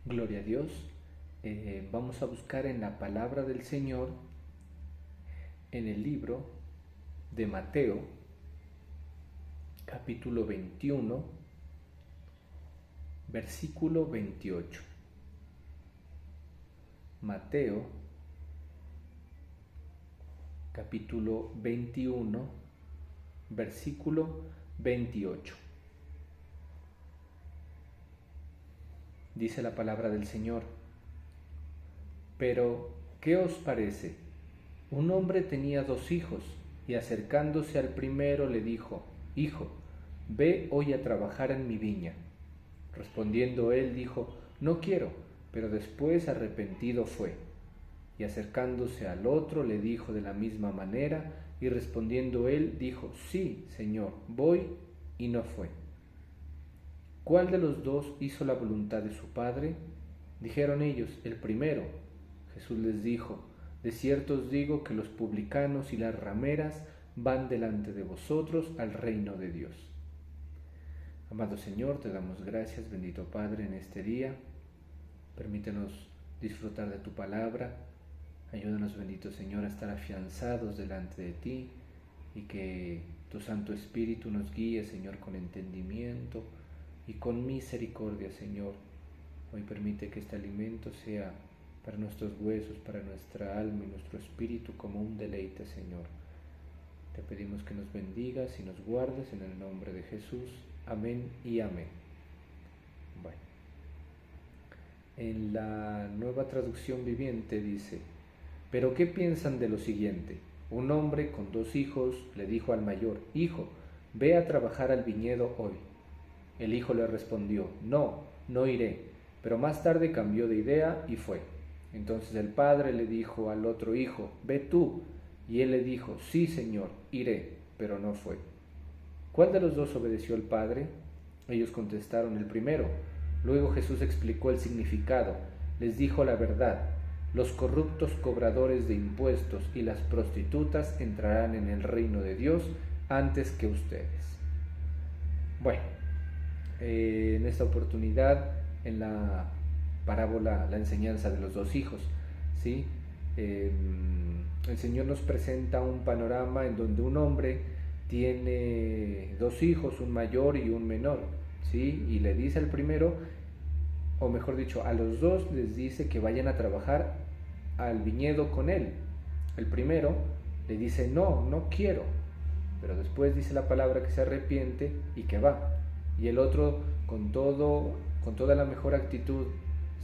Gloria a Dios. Vamos a buscar en la palabra del Señor, en el libro de Mateo, capítulo 21, versículo 28. Mateo, capítulo 21, versículo 28. Dice la palabra del Señor: Pero, ¿qué os parece? Un hombre tenía 2 hijos, y acercándose al primero le dijo: Hijo, ve hoy a trabajar en mi viña. Respondiendo él dijo: No quiero, pero después arrepentido fue. Y acercándose al otro le dijo de la misma manera, y respondiendo él dijo: Sí, Señor, voy, y no fue. ¿Cuál de los 2 hizo la voluntad de su padre? Dijeron ellos: El primero. Jesús les dijo: De cierto os digo que los publicanos y las rameras van delante de vosotros al reino de Dios. Amado Señor, te damos gracias, bendito Padre, en este día. Permítenos disfrutar de tu palabra. Ayúdanos, bendito Señor, a estar afianzados delante de ti, y que tu Santo Espíritu nos guíe, Señor, con entendimiento y con misericordia, Señor. Hoy permite que este alimento sea para nuestros huesos, para nuestra alma y nuestro espíritu como un deleite, Señor. Te pedimos que nos bendigas y nos guardes en el nombre de Jesús. Amén y amén. Bueno, en la Nueva Traducción Viviente dice: Pero ¿qué piensan de lo siguiente? Un hombre con 2 hijos le dijo al mayor: Hijo, ve a trabajar al viñedo hoy. El hijo le respondió: No iré. Pero más tarde cambió de idea y fue. Entonces el padre le dijo al otro hijo: Ve tú. Y él le dijo: Sí, Señor, iré. Pero no fue. ¿Cuál de los 2 obedeció al padre? Ellos contestaron: El primero. Luego Jesús explicó el significado. Les dijo la verdad: los corruptos cobradores de impuestos y las prostitutas entrarán en el reino de Dios antes que ustedes. Bueno, en esta oportunidad, en la parábola, la enseñanza de los 2 hijos, ¿sí? El Señor nos presenta un panorama en donde un hombre tiene 2 hijos, un mayor y un menor, ¿sí? Y le dice al primero, o mejor dicho, a los 2 les dice que vayan a trabajar al viñedo con él. El primero le dice: no quiero, pero después dice la palabra que se arrepiente y que va. Y el otro, con toda la mejor actitud,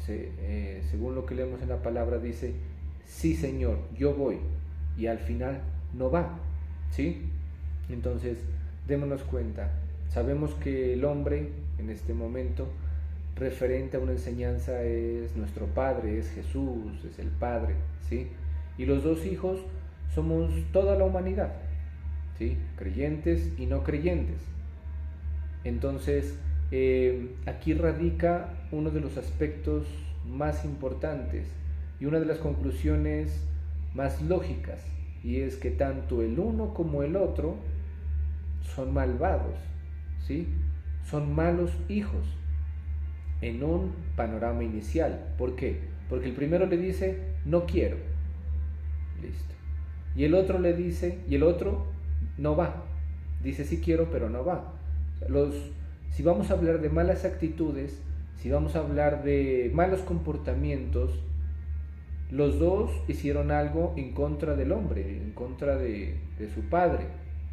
según lo que leemos en la palabra, dice: Sí, Señor, yo voy. Y al final no va, ¿sí? Entonces, démonos cuenta. Sabemos que el hombre, en este momento, referente a una enseñanza, es nuestro Padre, es Jesús, es el Padre, ¿sí? Y los 2 hijos somos toda la humanidad, ¿sí? Creyentes y no creyentes. Entonces, aquí radica uno de los aspectos más importantes y una de las conclusiones más lógicas, y es que tanto el uno como el otro son malvados, ¿sí? Son malos hijos en un panorama inicial. ¿Por qué? Porque el primero le dice: no quiero, listo. Y el otro le dice, y el otro no va, dice: sí quiero, pero no va. Si vamos a hablar de malas actitudes, si vamos a hablar de malos comportamientos, los 2 hicieron algo en contra del hombre, en contra de su padre,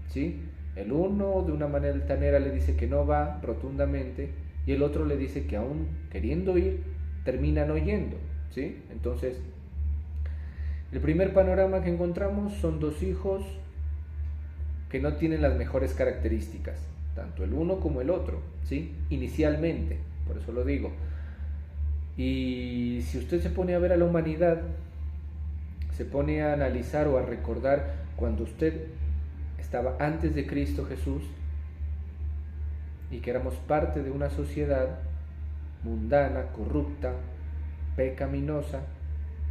¿sí? El uno, de una manera altanera, le dice que no va rotundamente, y el otro le dice que aún queriendo ir, terminan oyendo, ¿sí? Entonces, el primer panorama que encontramos son 2 hijos que no tienen las mejores características, tanto el uno como el otro, ¿sí? Inicialmente, por eso lo digo. Y si usted se pone a ver a la humanidad, se pone a analizar o a recordar cuando usted estaba antes de Cristo Jesús y que éramos parte de una sociedad mundana, corrupta, pecaminosa,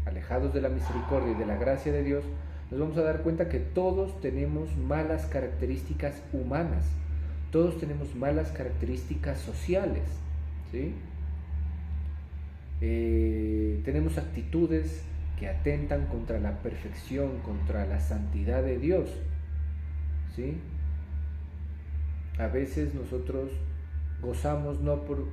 alejados de la misericordia y de la gracia de Dios, nos vamos a dar cuenta que todos tenemos malas características humanas, todos tenemos malas características sociales, ¿sí? tenemos actitudes que atentan contra la perfección, contra la santidad de Dios, ¿sí? A veces nosotros gozamos no por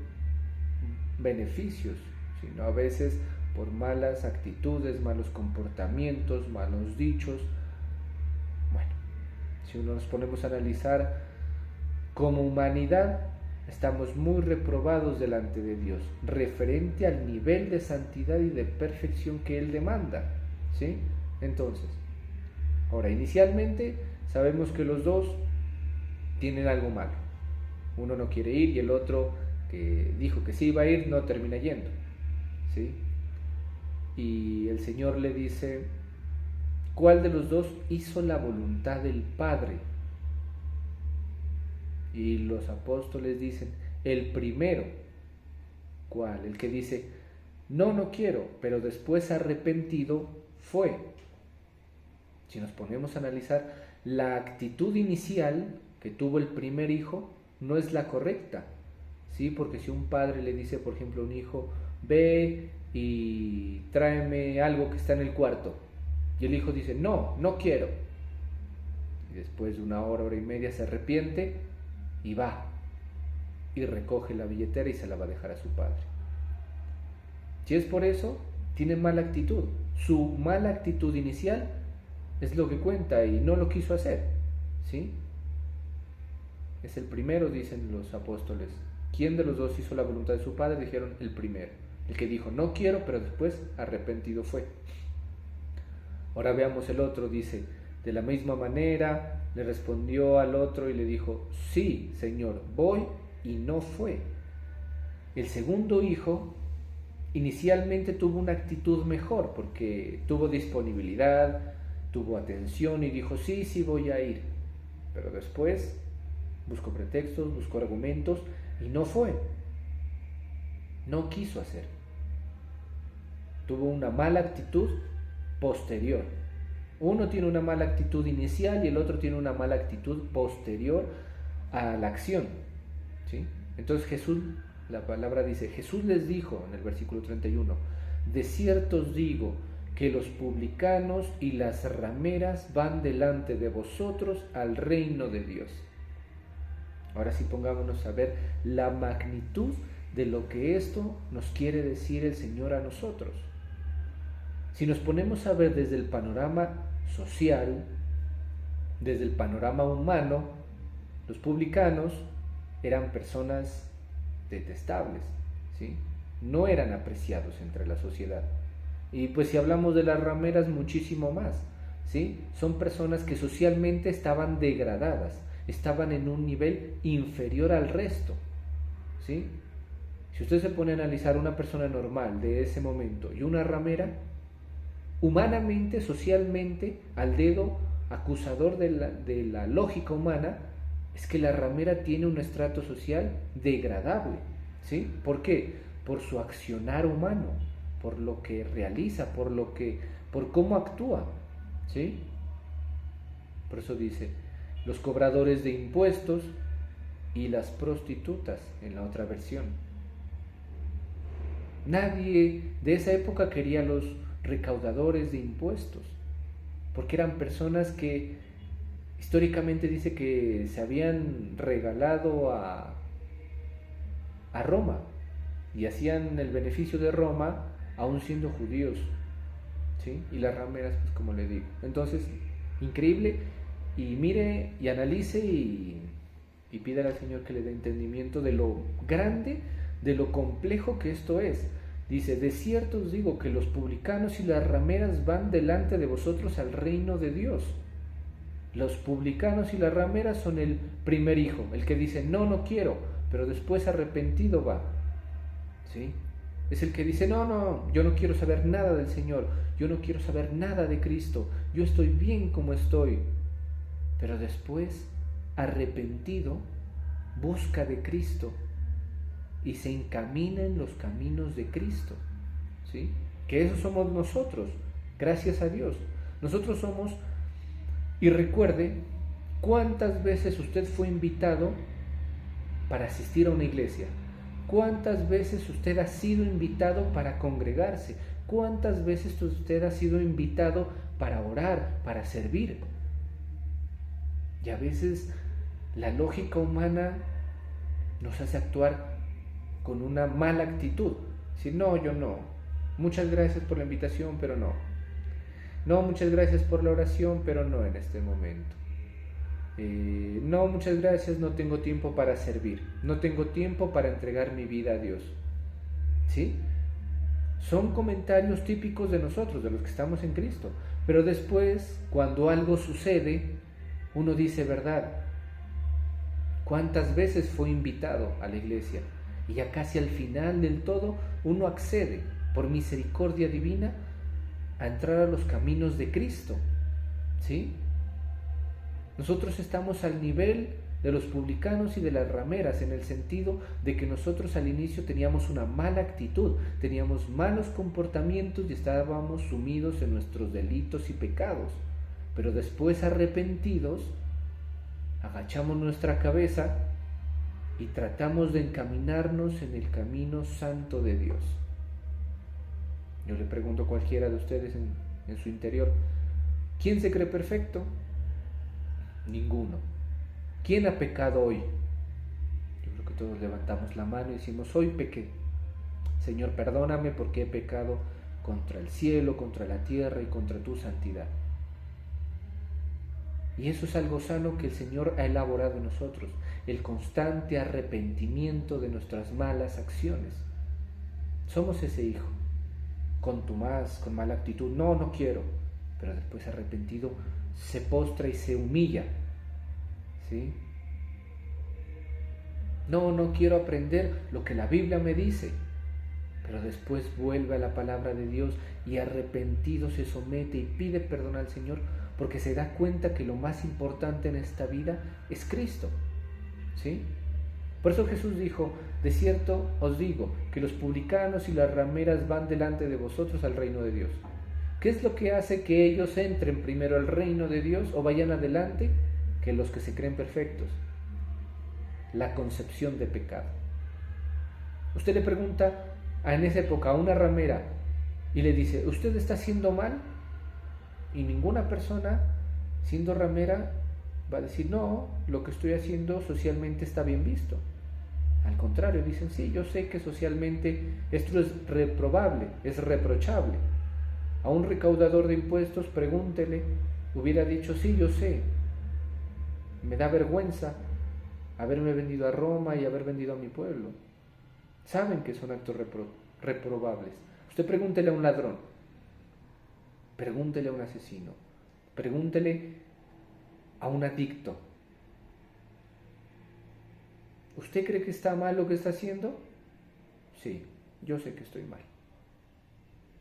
beneficios, sino a veces por malas actitudes, malos comportamientos, malos dichos. Bueno, si nos ponemos a analizar, como humanidad estamos muy reprobados delante de Dios, referente al nivel de santidad y de perfección que Él demanda, ¿sí? Entonces, ahora, inicialmente sabemos que los dos tienen algo malo. Uno no quiere ir y el otro, que dijo que sí iba a ir, no termina yendo, ¿sí? Y el Señor le dice, ¿cuál de los dos hizo la voluntad del Padre? Y los apóstoles dicen, el primero. ¿Cuál? El que dice, no quiero, pero después arrepentido fue. Si nos ponemos a analizar, la actitud inicial que tuvo el primer hijo no es la correcta, ¿sí? Porque si un padre le dice, por ejemplo, a un hijo, ve y tráeme algo que está en el cuarto, y el hijo dice, no quiero, y después de una hora y media se arrepiente y va y recoge la billetera y se la va a dejar a su padre. Si es por eso, tiene mala actitud. Su mala actitud inicial es lo que cuenta y no lo quiso hacer, ¿sí? Es el primero, dicen los apóstoles. ¿Quién de los dos hizo la voluntad de su padre? Dijeron el primero, el que dijo no quiero, pero después arrepentido fue. Ahora veamos el otro, dice, de la misma manera le respondió al otro y le dijo, sí, Señor, voy, y no fue. El segundo hijo inicialmente tuvo una actitud mejor porque tuvo disponibilidad, tuvo atención y dijo, sí, voy a ir. Pero después buscó pretextos, buscó argumentos y no fue. No quiso hacer. Tuvo una mala actitud posterior. Uno tiene una mala actitud inicial y el otro tiene una mala actitud posterior a la acción, ¿sí? Entonces Jesús, la palabra dice, Jesús les dijo en el versículo 31, de cierto os digo que los publicanos y las rameras van delante de vosotros al reino de Dios. Ahora sí pongámonos a ver la magnitud de lo que esto nos quiere decir el Señor a nosotros. Si nos ponemos a ver desde el panorama social, desde el panorama humano, los publicanos eran personas detestables, ¿sí? No eran apreciados entre la sociedad. Y pues si hablamos de las rameras, muchísimo más, ¿sí? Son personas que socialmente estaban degradadas, estaban en un nivel inferior al resto, ¿sí? Si usted se pone a analizar una persona normal de ese momento y una ramera, humanamente, socialmente, al dedo acusador de la lógica humana, es que la ramera tiene un estrato social degradable, ¿sí? ¿Por qué? Por su accionar humano, por lo que realiza, por cómo actúa, ¿sí? Por eso dice, los cobradores de impuestos y las prostitutas, en la otra versión. Nadie de esa época quería los recaudadores de impuestos, porque eran personas que históricamente dice que se habían regalado a Roma y hacían el beneficio de Roma aún siendo judíos, ¿sí? Y las rameras, pues como le digo. Entonces, increíble, y mire y analice y pídale al Señor que le dé entendimiento de lo grande, de lo complejo que esto es. Dice, de cierto os digo que los publicanos y las rameras van delante de vosotros al reino de Dios. Los publicanos y las rameras son el primer hijo, el que dice, no quiero, pero después arrepentido va, ¿sí? Es el que dice, no, yo no quiero saber nada del Señor, yo no quiero saber nada de Cristo, yo estoy bien como estoy. Pero después, arrepentido, busca de Cristo y se encamina en los caminos de Cristo, ¿sí? Que eso somos nosotros, gracias a Dios. Nosotros somos, y recuerde, ¿cuántas veces usted fue invitado para asistir a una iglesia? ¿Cuántas veces usted ha sido invitado para congregarse? ¿Cuántas veces usted ha sido invitado para orar, para servir? Y a veces la lógica humana nos hace actuar con una mala actitud. Decir, no, yo no. Muchas gracias por la invitación, pero no. No, muchas gracias por la oración, pero no en este momento. No, muchas gracias, no tengo tiempo para servir. No tengo tiempo para entregar mi vida a Dios. ¿Sí? Son comentarios típicos de nosotros, de los que estamos en Cristo. Pero después, cuando algo sucede, uno dice, ¿verdad? ¿Cuántas veces fue invitado a la iglesia? Y ya casi al final del todo, uno accede, por misericordia divina, a entrar a los caminos de Cristo. ¿Sí? Nosotros estamos al nivel de los publicanos y de las rameras, en el sentido de que nosotros al inicio teníamos una mala actitud, teníamos malos comportamientos y estábamos sumidos en nuestros delitos y pecados. Pero después, arrepentidos, agachamos nuestra cabeza y tratamos de encaminarnos en el camino santo de Dios. Yo le pregunto a cualquiera de ustedes en su interior, ¿quién se cree perfecto? Ninguno. ¿Quién ha pecado hoy? Yo creo que todos levantamos la mano y decimos, hoy pequé. Señor, perdóname porque he pecado contra el cielo, contra la tierra y contra tu santidad. Y eso es algo sano que el Señor ha elaborado en nosotros, el constante arrepentimiento de nuestras malas acciones. Somos ese hijo, contumaz, con mala actitud, no quiero, pero después arrepentido se postra y se humilla. ¿Sí? No quiero aprender lo que la Biblia me dice, pero después vuelve a la palabra de Dios y arrepentido se somete y pide perdón al Señor, porque se da cuenta que lo más importante en esta vida es Cristo. ¿Sí? Por eso Jesús dijo, de cierto os digo, que los publicanos y las rameras van delante de vosotros al reino de Dios. ¿Qué es lo que hace que ellos entren primero al reino de Dios o vayan adelante que los que se creen perfectos? La concepción de pecado. Usted le pregunta en esa época a una ramera y le dice, ¿usted está haciendo mal? Y ninguna persona, siendo ramera, va a decir, no, lo que estoy haciendo socialmente está bien visto. Al contrario, dicen, sí, yo sé que socialmente esto es reprobable, es reprochable. A un recaudador de impuestos, pregúntele, hubiera dicho, sí, yo sé, me da vergüenza haberme vendido a Roma y haber vendido a mi pueblo. Saben que son actos reprobables. Usted pregúntele a un ladrón, pregúntele a un asesino, pregúntele a un adicto. ¿Usted cree que está mal lo que está haciendo? Sí, yo sé que estoy mal.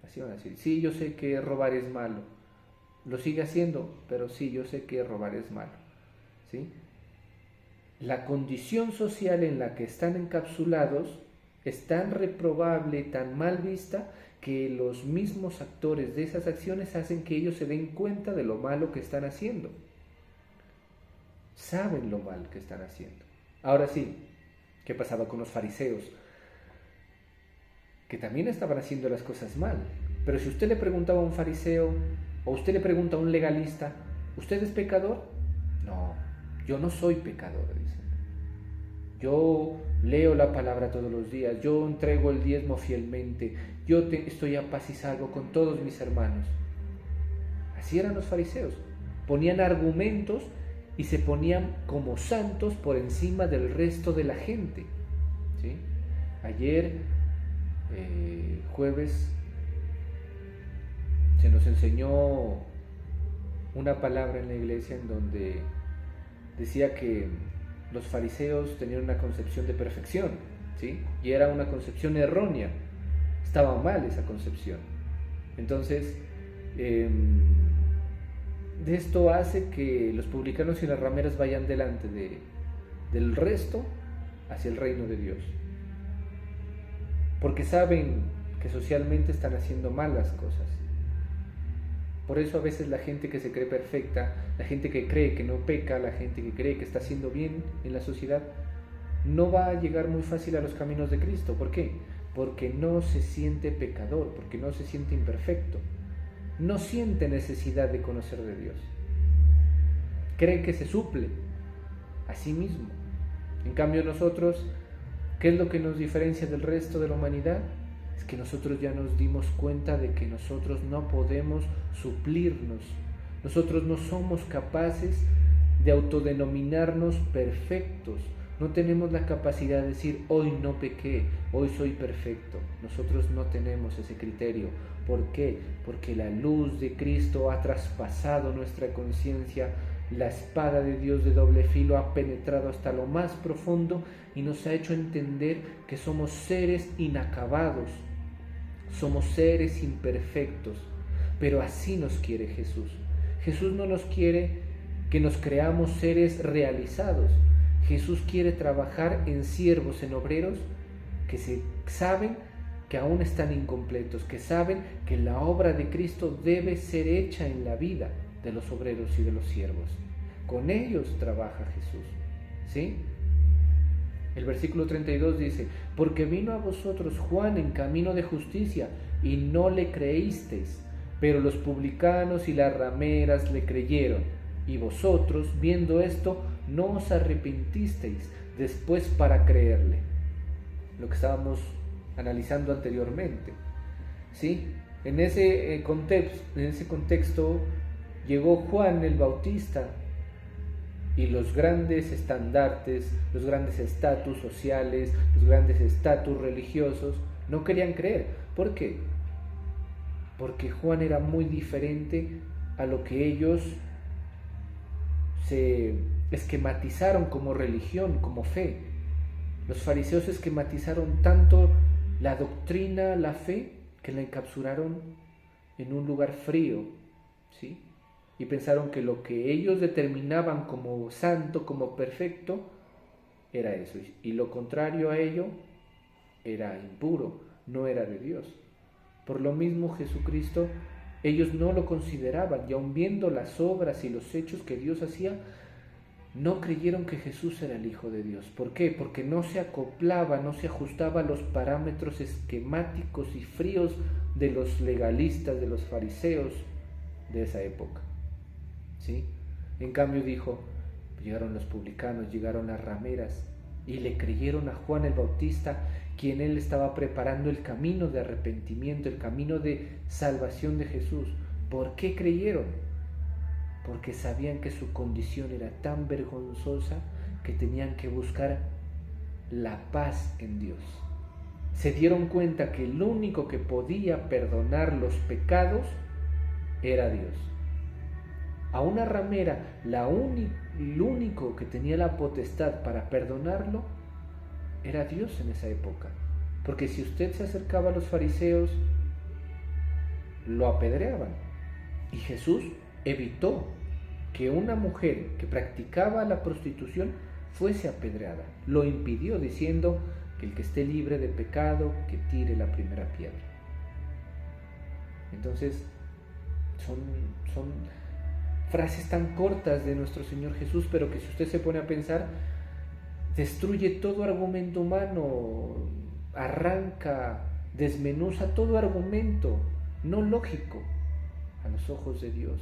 Así van a decir, sí, yo sé que robar es malo. Lo sigue haciendo, pero sí, yo sé que robar es malo. ¿Sí? La condición social en la que están encapsulados es tan reprobable, tan mal vista, que los mismos actores de esas acciones hacen que ellos se den cuenta de lo malo que están haciendo. Saben lo mal que están haciendo. Ahora sí, ¿qué pasaba con los fariseos? Que también estaban haciendo las cosas mal. Pero si usted le preguntaba a un fariseo, o usted le pregunta a un legalista, ¿usted es pecador? No, yo no soy pecador, dicen. Yo leo la palabra todos los días, yo entrego el diezmo fielmente, estoy a paz y salvo con todos mis hermanos. Así eran los fariseos. Ponían argumentos y se ponían como santos por encima del resto de la gente. ¿Sí? Ayer, jueves, se nos enseñó una palabra en la iglesia en donde decía que los fariseos tenían una concepción de perfección, ¿sí? Y era una concepción errónea, estaba mal esa concepción. Entonces, de esto hace que los publicanos y las rameras vayan delante del resto hacia el reino de Dios, porque saben que socialmente están haciendo mal las cosas. Por eso a veces la gente que se cree perfecta, la gente que cree que no peca, la gente que cree que está haciendo bien en la sociedad, no va a llegar muy fácil a los caminos de Cristo. ¿Por qué? Porque no se siente pecador, porque no se siente imperfecto, no siente necesidad de conocer de Dios. Cree que se suple a sí mismo. En cambio nosotros, ¿qué es lo que nos diferencia del resto de la humanidad? Es que nosotros ya nos dimos cuenta de que nosotros no podemos suplirnos. Nosotros no somos capaces de autodenominarnos perfectos. No tenemos la capacidad de decir, hoy no pequé, hoy soy perfecto. Nosotros no tenemos ese criterio. ¿Por qué? Porque la luz de Cristo ha traspasado nuestra conciencia. La espada de Dios de doble filo ha penetrado hasta lo más profundo y nos ha hecho entender que somos seres inacabados, somos seres imperfectos, pero así nos quiere Jesús. Jesús no nos quiere que nos creamos seres realizados. Jesús quiere trabajar en siervos, en obreros que saben que aún están incompletos, que saben que la obra de Cristo debe ser hecha en la vida de los obreros y de los siervos. Con ellos trabaja Jesús, ¿sí? El versículo 32 dice, porque vino a vosotros Juan en camino de justicia y no le creísteis, pero los publicanos y las rameras le creyeron, y vosotros, viendo esto, no os arrepentisteis después para creerle. Lo que estábamos analizando anteriormente, ¿sí? En ese contexto llegó Juan el Bautista y los grandes estandartes, los grandes estatus sociales, los grandes estatus religiosos no querían creer. ¿Por qué? Porque Juan era muy diferente a lo que ellos se esquematizaron como religión, como fe. Los fariseos esquematizaron tanto la doctrina, la fe, que la encapsularon en un lugar frío, ¿sí? Y pensaron que lo que ellos determinaban como santo, como perfecto, era eso. Y lo contrario a ello era impuro, no era de Dios. Por lo mismo Jesucristo, ellos no lo consideraban, y aun viendo las obras y los hechos que Dios hacía, no creyeron que Jesús era el Hijo de Dios. ¿Por qué? Porque no se acoplaba, no se ajustaba a los parámetros esquemáticos y fríos de los legalistas, de los fariseos de esa época, ¿sí? En cambio dijo, llegaron los publicanos, llegaron las rameras y le creyeron a Juan el Bautista, quien él estaba preparando el camino de arrepentimiento, el camino de salvación de Jesús. ¿Por qué creyeron? Porque sabían que su condición era tan vergonzosa que tenían que buscar la paz en Dios. Se dieron cuenta que el único que podía perdonar los pecados era Dios. A una ramera, el único que tenía la potestad para perdonarlo era Dios en esa época. Porque si usted se acercaba a los fariseos, lo apedreaban. Y Jesús evitó que una mujer que practicaba la prostitución fuese apedreada. Lo impidió diciendo que el que esté libre de pecado, que tire la primera piedra. Entonces, son frases tan cortas de nuestro Señor Jesús, pero que si usted se pone a pensar, destruye todo argumento humano, arranca, desmenuza todo argumento no lógico a los ojos de Dios,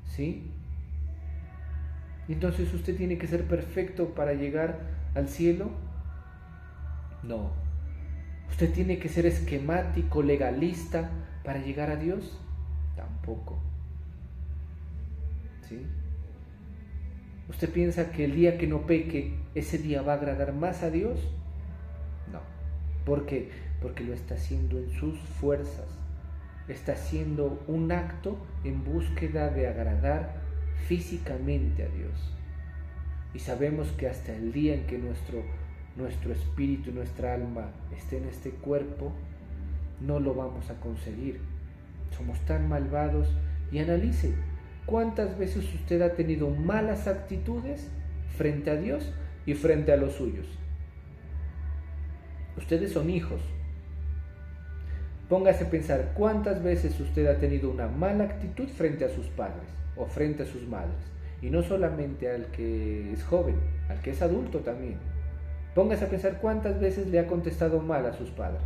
¿sí? Y entonces usted tiene que ser perfecto para llegar al cielo. No. ¿Usted tiene que ser esquemático, legalista para llegar a Dios? Tampoco. ¿Sí? ¿Usted piensa que el día que no peque, ese día va a agradar más a Dios? No. ¿Por qué? Porque lo está haciendo en sus fuerzas. Está haciendo un acto en búsqueda de agradar físicamente a Dios. Y sabemos que hasta el día en que nuestro espíritu y nuestra alma esté en este cuerpo, no lo vamos a conseguir. Somos tan malvados. Y analice, ¿cuántas veces usted ha tenido malas actitudes frente a Dios y frente a los suyos? Ustedes son hijos. Póngase a pensar cuántas veces usted ha tenido una mala actitud frente a sus padres o frente a sus madres. Y no solamente al que es joven, al que es adulto también. Póngase a pensar cuántas veces le ha contestado mal a sus padres.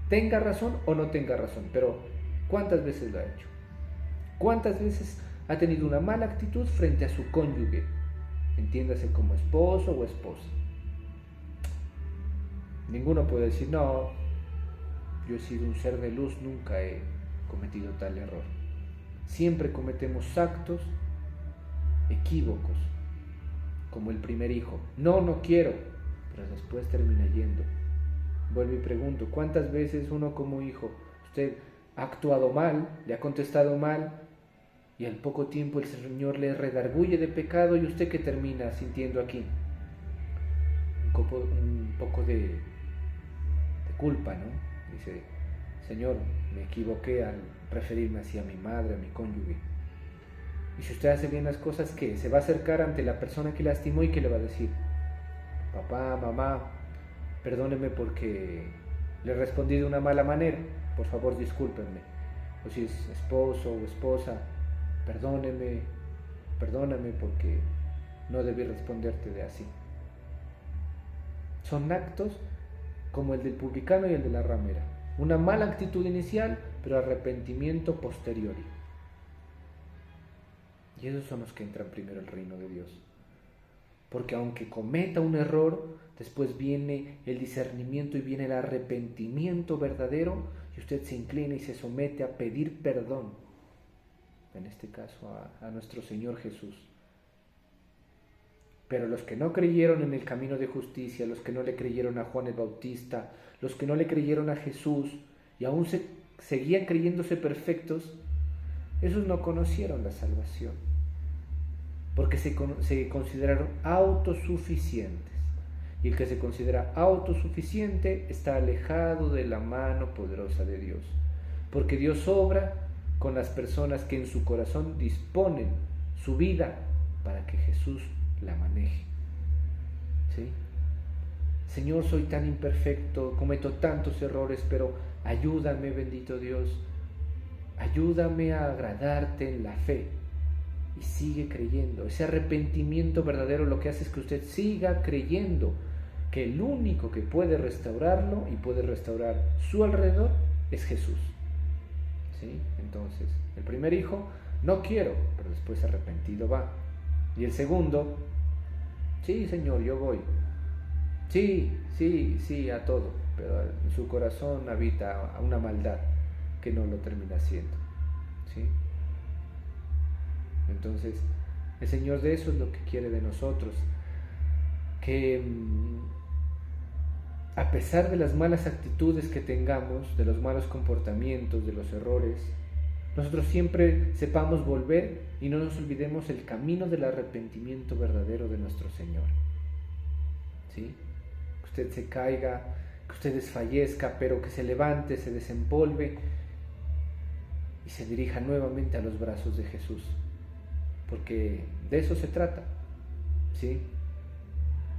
Tenga razón o no tenga razón, pero ¿cuántas veces lo ha hecho? ¿Cuántas veces ha tenido una mala actitud frente a su cónyuge? Entiéndase como esposo o esposa. Ninguno puede decir, no, yo he sido un ser de luz, nunca he cometido tal error. Siempre cometemos actos equívocos, como el primer hijo. No, no quiero, pero después termina yendo. Vuelvo y pregunto, ¿cuántas veces uno como hijo, usted ha actuado mal, le ha contestado mal, y al poco tiempo el Señor le redarguye de pecado y usted que termina sintiendo aquí? Un poco de culpa, ¿no? Dice, Señor, me equivoqué al referirme así a mi madre, a mi cónyuge. Y si usted hace bien las cosas, ¿qué? Se va a acercar ante la persona que lastimó y ¿qué le va a decir? Papá, mamá, perdóneme porque le respondí de una mala manera, por favor discúlpenme. O si es esposo o esposa, perdóname porque no debí responderte de así. Son actos como el del publicano y el de la ramera. Una mala actitud inicial, pero arrepentimiento posteriori. Y esos son los que entran primero al reino de Dios. Porque aunque cometa un error, después viene el discernimiento y viene el arrepentimiento verdadero, y usted se inclina y se somete a pedir perdón, en este caso a nuestro Señor Jesús. Pero los que no creyeron en el camino de justicia, los que no le creyeron a Juan el Bautista, los que no le creyeron a Jesús y aún seguían creyéndose perfectos, esos no conocieron la salvación, porque se consideraron autosuficientes. Y el que se considera autosuficiente está alejado de la mano poderosa de Dios, porque Dios obra con las personas que en su corazón disponen su vida para que Jesús la maneje. ¿Sí? Señor, soy tan imperfecto, cometo tantos errores, pero ayúdame, bendito Dios, ayúdame a agradarte en la fe. Y sigue creyendo. Ese arrepentimiento verdadero lo que hace es que usted siga creyendo que el único que puede restaurarlo y puede restaurar su alrededor es Jesús. ¿Sí? Entonces, el primer hijo, no quiero, pero después arrepentido va. Y el segundo, sí, Señor, yo voy. Sí, a todo, pero en su corazón habita una maldad que no lo termina haciendo. ¿Sí? Entonces, el Señor de eso es lo que quiere de nosotros, que a pesar de las malas actitudes que tengamos, de los malos comportamientos, de los errores, nosotros siempre sepamos volver y no nos olvidemos el camino del arrepentimiento verdadero de nuestro Señor. ¿Sí? Que usted se caiga, que usted desfallezca, pero que se levante, se desempolve y se dirija nuevamente a los brazos de Jesús. Porque de eso se trata, ¿sí?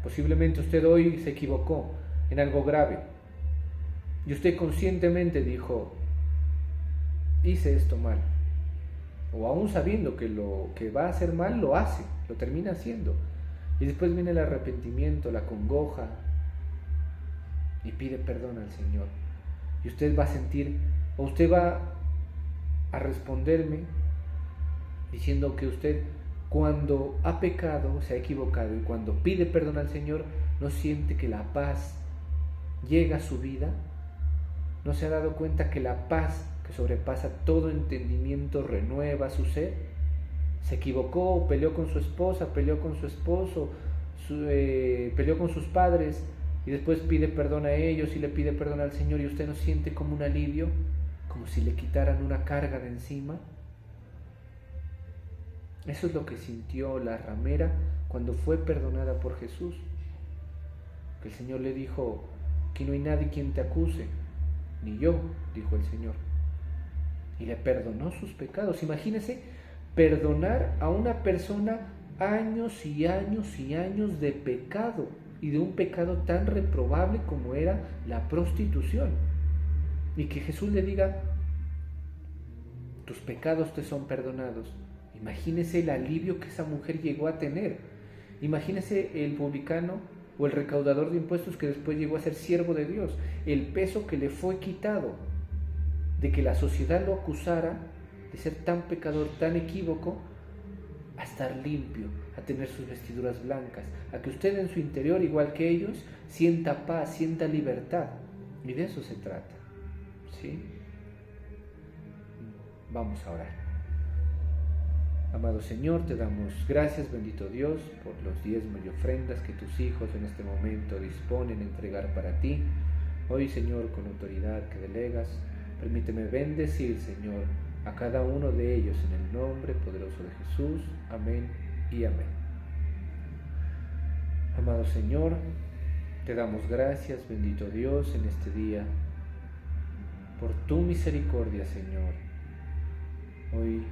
Posiblemente usted hoy se equivocó en algo grave y usted conscientemente dijo, hice esto mal, o aún sabiendo que lo que va a hacer mal lo hace, lo termina haciendo, y después viene el arrepentimiento, la congoja y pide perdón al Señor, y usted va a sentir, o usted va a responderme diciendo que usted cuando ha pecado, se ha equivocado y cuando pide perdón al Señor, no siente que la paz llega a su vida, no se ha dado cuenta que la paz que sobrepasa todo entendimiento renueva su ser. Se equivocó, peleó con su esposa, peleó con su esposo, peleó con sus padres y después pide perdón a ellos y le pide perdón al Señor y usted no siente como un alivio, como si le quitaran una carga de encima. Eso es lo que sintió la ramera cuando fue perdonada por Jesús. Que el Señor le dijo, que no hay nadie quien te acuse, ni yo, dijo el Señor. Y le perdonó sus pecados. Imagínese perdonar a una persona años y años y años de pecado, y de un pecado tan reprobable como era la prostitución. Y que Jesús le diga, tus pecados te son perdonados. Imagínese el alivio que esa mujer llegó a tener. Imagínese el publicano o el recaudador de impuestos que después llegó a ser siervo de Dios, el peso que le fue quitado, de que la sociedad lo acusara de ser tan pecador, tan equívoco, a estar limpio, a tener sus vestiduras blancas, a que usted en su interior, igual que ellos, sienta paz, sienta libertad. Y de eso se trata, ¿sí? Vamos a orar. Amado Señor, te damos gracias, bendito Dios, por los diezmos y ofrendas que tus hijos en este momento disponen a entregar para ti. Hoy, Señor, con autoridad que delegas, permíteme bendecir, Señor, a cada uno de ellos en el nombre poderoso de Jesús. Amén y amén. Amado Señor, te damos gracias, bendito Dios, en este día, por tu misericordia, Señor. Hoy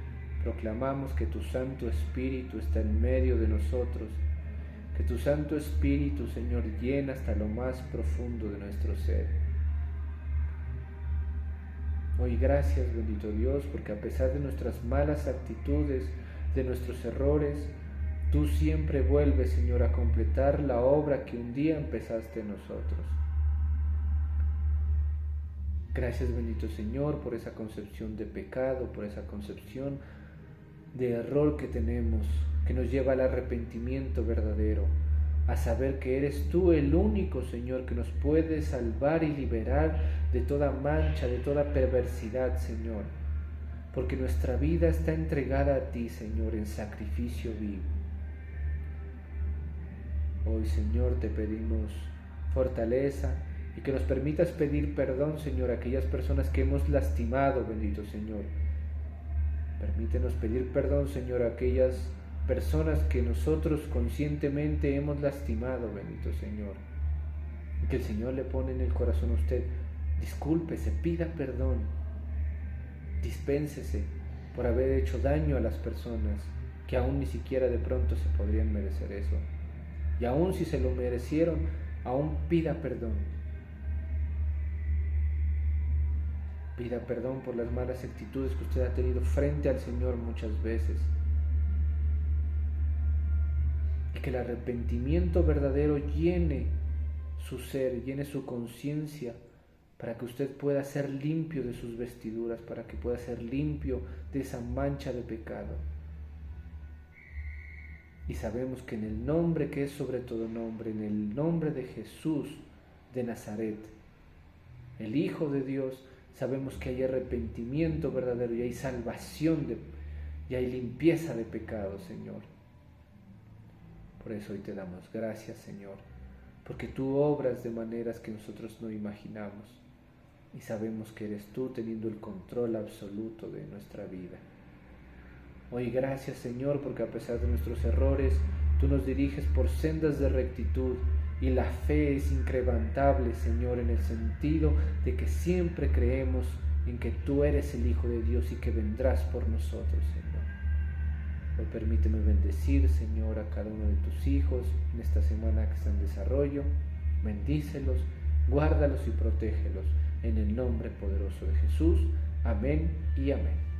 proclamamos que tu Santo Espíritu está en medio de nosotros, que tu Santo Espíritu, Señor, llena hasta lo más profundo de nuestro ser. Hoy gracias, bendito Dios, porque a pesar de nuestras malas actitudes, de nuestros errores, tú siempre vuelves, Señor, a completar la obra que un día empezaste en nosotros. Gracias, bendito Señor, por esa concepción de pecado, por esa concepción de error que tenemos, que nos lleva al arrepentimiento verdadero, a saber que eres tú el único, Señor, que nos puede salvar y liberar de toda mancha, de toda perversidad, Señor, porque nuestra vida está entregada a ti, Señor, en sacrificio vivo. Hoy, Señor, te pedimos fortaleza y que nos permitas pedir perdón, Señor, a aquellas personas que hemos lastimado, bendito Señor. Permítenos pedir perdón, Señor, a aquellas personas que nosotros conscientemente hemos lastimado, bendito Señor. Y que el Señor le pone en el corazón a usted, discúlpese, pida perdón, dispénsese por haber hecho daño a las personas que aún ni siquiera de pronto se podrían merecer eso. Y aún si se lo merecieron, aún pida perdón. Pida perdón por las malas actitudes que usted ha tenido frente al Señor muchas veces. Y que el arrepentimiento verdadero llene su ser, llene su conciencia, para que usted pueda ser limpio de sus vestiduras, para que pueda ser limpio de esa mancha de pecado. Y sabemos que en el nombre que es sobre todo nombre, en el nombre de Jesús de Nazaret, el Hijo de Dios, sabemos que hay arrepentimiento verdadero y hay salvación y hay limpieza de pecado, Señor. Por eso hoy te damos gracias, Señor, porque tú obras de maneras que nosotros no imaginamos y sabemos que eres tú teniendo el control absoluto de nuestra vida. Hoy gracias, Señor, porque a pesar de nuestros errores, tú nos diriges por sendas de rectitud y la fe es incrementable, Señor, en el sentido de que siempre creemos en que tú eres el Hijo de Dios y que vendrás por nosotros, Señor. Hoy permíteme bendecir, Señor, a cada uno de tus hijos en esta semana que está en desarrollo. Bendícelos, guárdalos y protégelos en el nombre poderoso de Jesús. Amén y amén.